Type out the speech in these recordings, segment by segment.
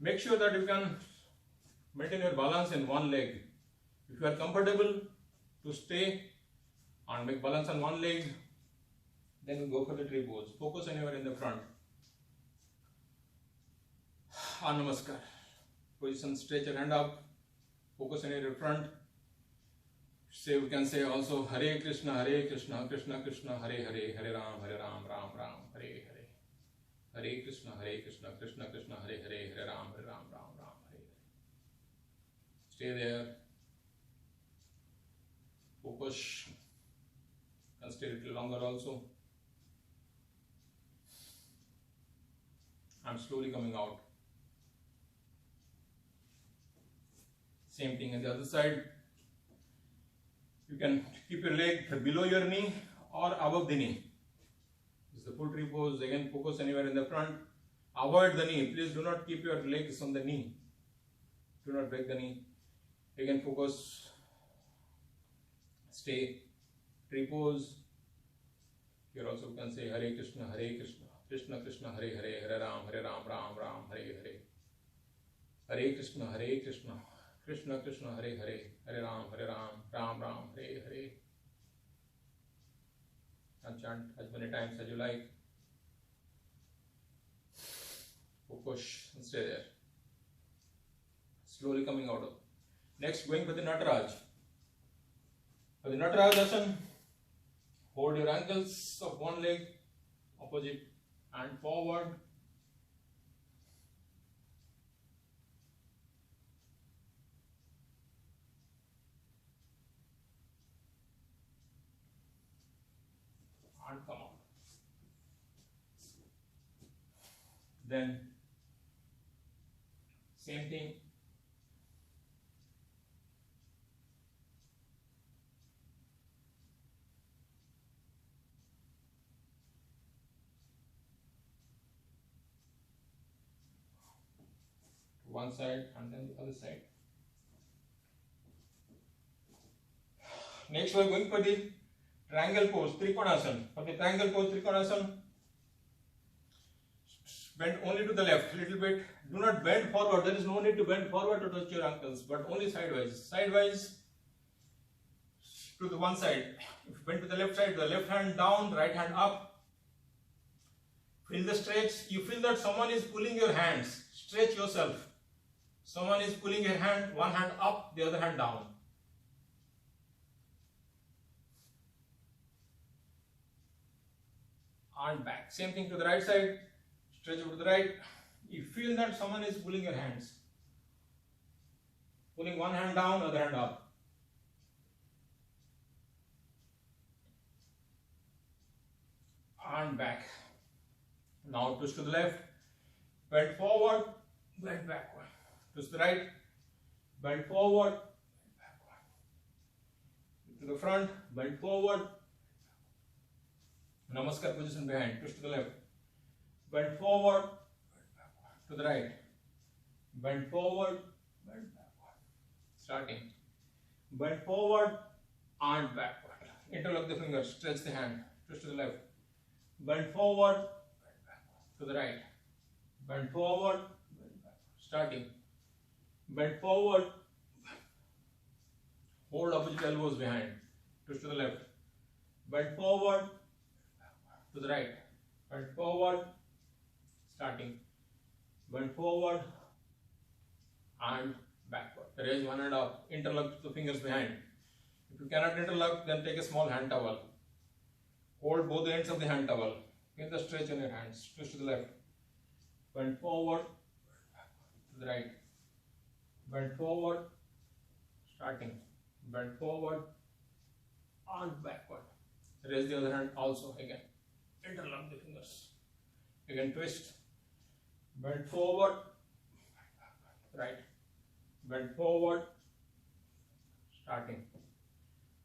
Make sure that you can maintain your balance in one leg. If you are comfortable to stay and make balance on one leg, then you go for the tree pose. Focus anywhere in the front. Namaskar. Position, stretch your hand up. Focus anywhere in front. Say, we can say also Hare Krishna, Krishna Krishna, Hare Hare, Hare Ram, Ram Ram, Hare Hare. Hare Krishna, Krishna Krishna, Hare Hare, Hare Ram, Ram Ram, Hare Hare. Stay there. Focus. Can stay a little longer also. I'm slowly coming out. Same thing on the other side. You can keep your leg below your knee or above the knee. This is the full tree pose. Again, focus anywhere in the front. Avoid the knee. Please do not keep your legs on the knee. Do not break the knee. Again, focus. Stay. Tree pose. Here also you can say Hare Krishna, Krishna Krishna, Hare Hare, Hare Ram, Ram Ram, Hare Hare. Hare Krishna, Krishna Krishna, Hare Hare, Hare Ram, Ram Ram, Hare Hare. And chant as many times as you like. Focus and stay there. Slowly coming out of. Next, going for the Nataraj. For the Nataraj Asana, hold your ankles of one leg, opposite and forward. And come out. Then same thing. One side and then the other side. Next we are going for the triangle pose, Trikonasana. For the triangle pose, Trikonasana, bend only to the left, little bit. Do not bend forward. There is no need to bend forward to touch your ankles, but only sideways. Sideways to the one side. If you bend to the left side, the left hand down, right hand up. Feel the stretch. You feel that someone is pulling your hands. Stretch yourself. Someone is pulling your hand, one hand up, the other hand down. And back. Same thing to the right side. Stretch over to the right. You feel that someone is pulling your hands. Pulling one hand down, other hand up. And back. Now twist to the left. Bend forward, bend backward. Twist to the right. Bend forward, bend backward. To the front, bend forward. Namaskar position behind. Twist to the left. Bend forward, bend backward. To the right. Bend forward, bend backward. Starting. Bend forward and backward. Interlock the fingers. Stretch the hand. Twist to the left. Bend forward, bend backward. To the right. Bend forward, bend backward. Starting. Bend forward. Hold opposite elbows behind. Twist to the left. Bend forward. To the right. Bend forward. Starting. Bend forward and backward. Raise one hand up. Interlock the fingers behind. If you cannot interlock, then take a small hand towel. Hold both ends of the hand towel. Get the stretch in your hands. Twist to the left. Bend forward. To the right. Bend forward. Starting. Bend forward and backward. Raise the other hand also again. Interlock the fingers. Again twist. Bend forward. Right. Bend forward. Starting.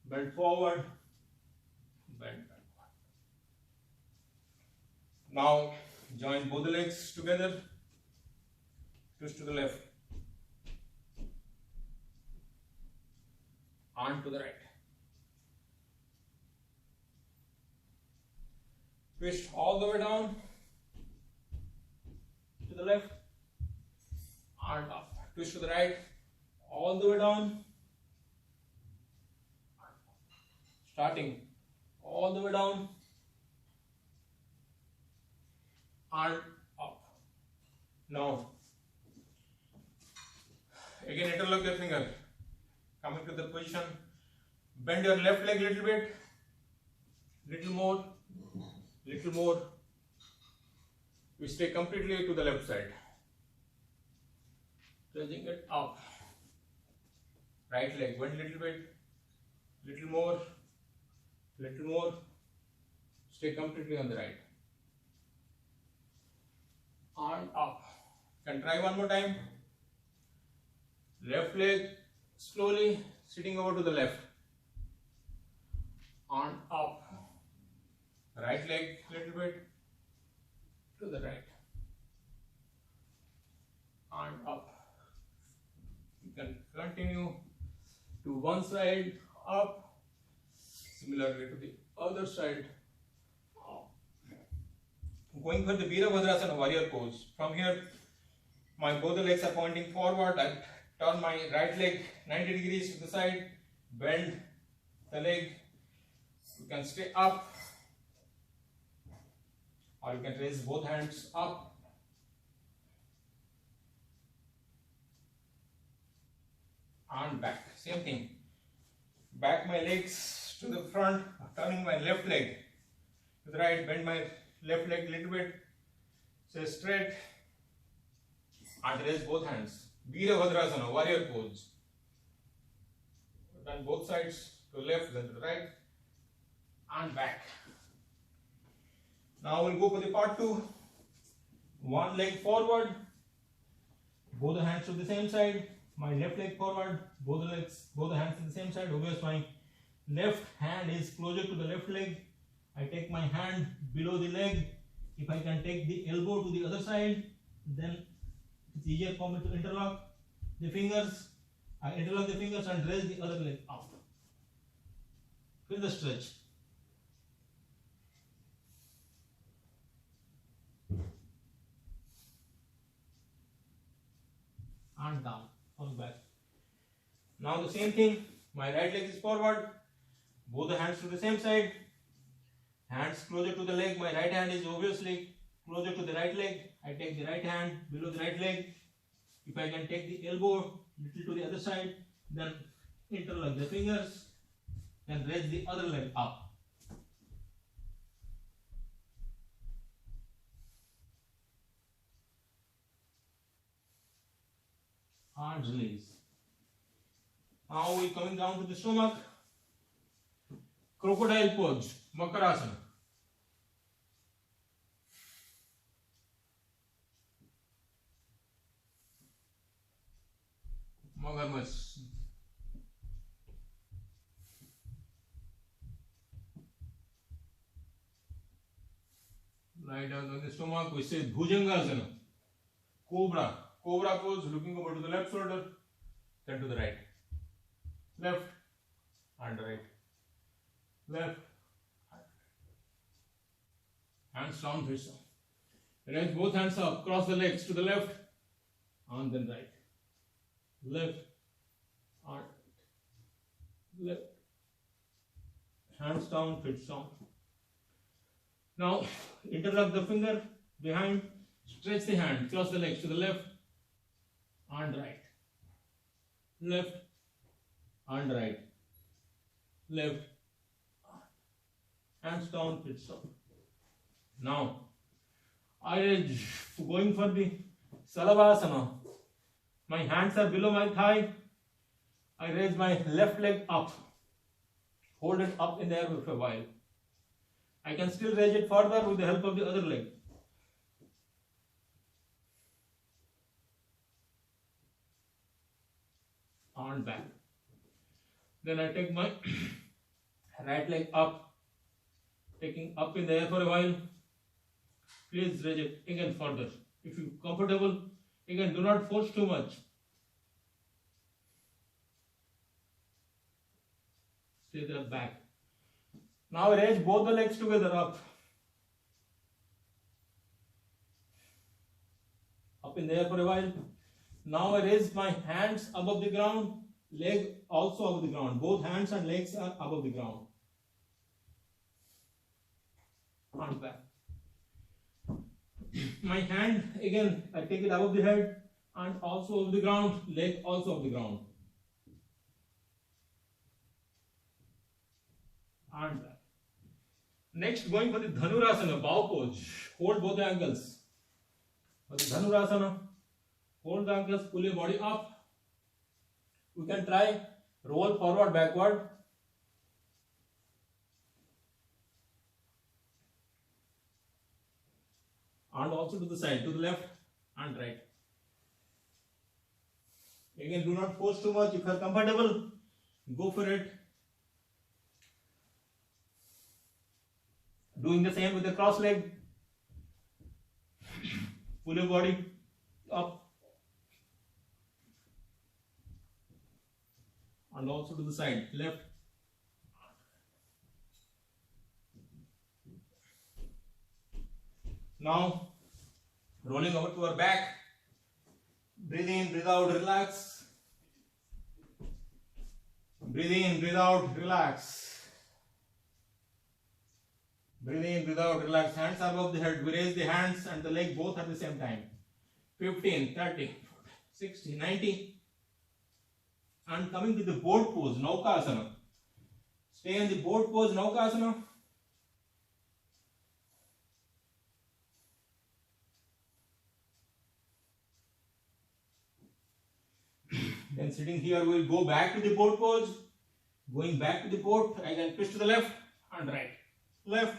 Bend forward. Bend backward. Now join both the legs together. Twist to the left. And to the right. Twist all the way down to the left and up. Twist to the right, all the way down, starting all the way down and up. Now again interlock your finger, coming to the position, bend your left leg little bit, little more, we stay completely to the left side, stretching it up. Right leg bend little bit, little more, stay completely on the right and up. Can try one more time. Left leg slowly sitting over to the left and up. Right leg little bit to the right and up. You can continue to one side up, similarly to the other side up. Going for the Virabhadrasana warrior pose. From here, my both the legs are pointing forward. I turn my right leg 90 degrees to the side, bend the leg. You can stay up, or you can raise both hands up. And back, same thing. Back my legs to the front, turning my left leg to the right, bend my left leg little bit, stay straight, and raise both hands. Virabhadrasana, warrior pose. Turn both sides to the left, then to the right, and back. Now we'll go for the part 2. One leg forward, both the hands to the same side. My left leg forward, both the hands to the same side. Obviously, my left hand is closer to the left leg. I take my hand below the leg. If I can take the elbow to the other side, then it's easier for me to interlock the fingers. I interlock the fingers and raise the other leg up. Feel the stretch. And down, on back. Now the same thing, my right leg is forward, both the hands to the same side, hands closer to the leg. My right hand is obviously closer to the right leg. I take the right hand below the right leg. If I can take the elbow little to the other side, then interlock the fingers, then raise the other leg up. And release. Now we coming down to the stomach. Crocodile pose, Makarasana. Magarmash. Lie down on the stomach. We say Bhujangasana. Cobra. Cobra pose, looking over to the left shoulder, then to the right. Left and right. Left and right. Hands down, face down. Raise both hands up, cross the legs to the left and then right. Left and right. Left. Hands down, feet down. Now interlock the finger behind, stretch the hand, cross the legs to the left and right, left and right, left, hands down, feet down. Now I am going for the Salavasana. My hands are below my thigh. I raise my left leg up, hold it up in the air for a while. I can still raise it further with the help of the other leg. And back. Then I take my right leg up, taking up in the air for a while. Please raise it again further. If you are comfortable, again do not force too much. Stay there back. Now raise both the legs together up. Up in the air for a while. Now I raise my hands above the ground, leg also above the ground. Both hands and legs are above the ground. And back. My hand again, I take it above the head and also above the ground, leg also above the ground. And back. Next, going for the Dhanurasana, bow pose. Hold both the ankles. For the Dhanurasana, hold the ankles, pull your body up. You can try roll forward, backward. And also to the side, to the left and right. Again, do not force too much. If you are comfortable, go for it. Doing the same with the cross leg. Pull your body up. And also to the side, left. Now, rolling over to our back. Breathe in, breathe out, relax. Breathe in, breathe out, relax. Breathe in, breathe out, relax. Hands are above the head. We raise the hands and the leg both at the same time. 15, 30, 40, 60, 90. And coming to the boat pose, Naukasana. Stay in the boat pose, Naukasana. Then sitting here, we will go back to the boat pose. Going back to the boat, I can twist to the left and right. Left,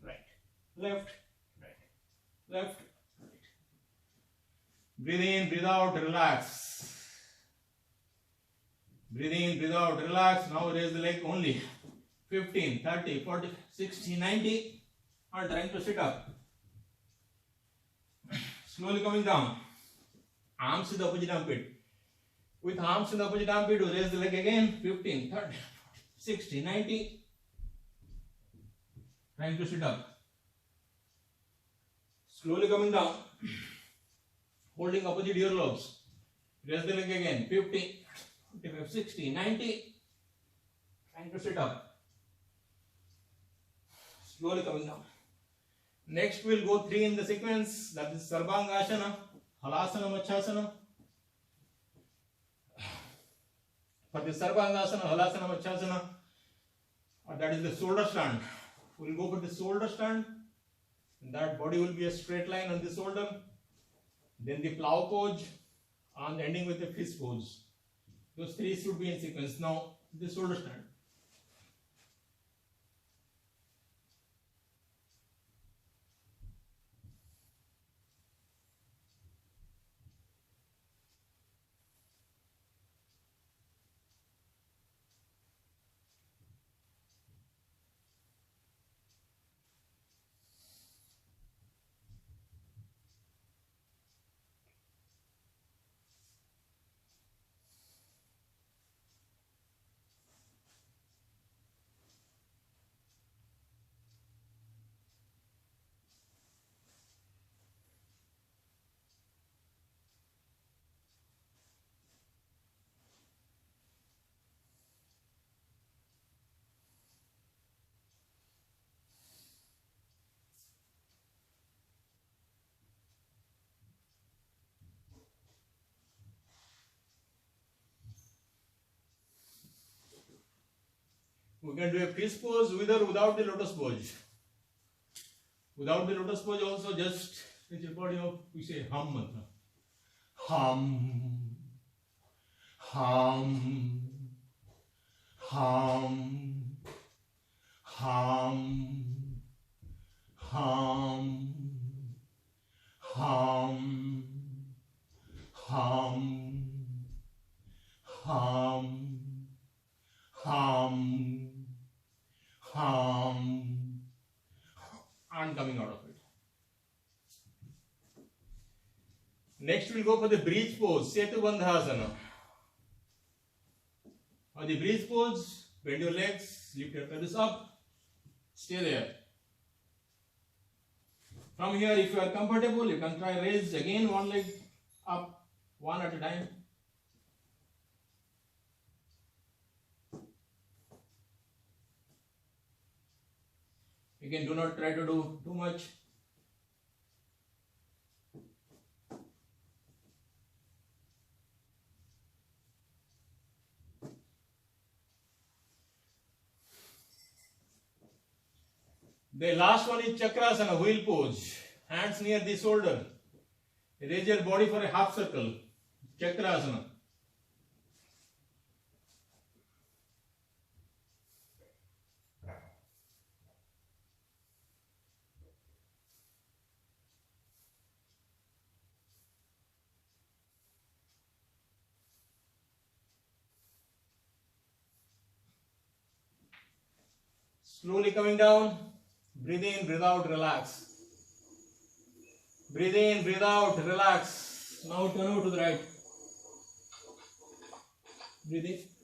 right, left, right, left, right. Breathe in, breathe out, relax. Breathe in, breathe out, relax. Now raise the leg only. 15, 30, 40, 60, 90. And trying to sit up. Slowly coming down. Arms to the opposite armpit. With arms in the opposite armpit, we raise the leg again. 15, 30, 40, 60, 90. Trying to sit up. Slowly coming down. Holding opposite earlobes. Raise the leg again. 50, 45, 60, 90. Trying to sit up. Slowly coming down. Next, we'll go 3 in the sequence. That is Sarvangashana, Halasana, Machasana. For the Sarvangasana, Halasana, Machasana, that is the shoulder stand. We will go for the shoulder stand. That body will be a straight line on the shoulder. Then the plow pose and ending with the fist pose. Those 3 should be in sequence. Now, the shoulder stand. We can do a fish pose with or without the lotus pose. Without the lotus pose also, just with your body up, we say hum mantra. Hum, hum, hum, hum, hum, hum, hum, hum, hum, hum, and coming out of it. Next we'll go for the breeze pose, Setu Bandhasana. For the breeze pose, bend your legs, lift your pelvis up, stay there. From here, if you are comfortable, you can try raise again one leg up one at a time. Again, do not try to do too much. The last one is Chakrasana, wheel pose. Hands near the shoulder. Raise your body for a half circle. Chakrasana. Slowly coming down. Breathe in, breathe out, relax. Breathe in, breathe out, relax. Now turn over to the right. Breathe in.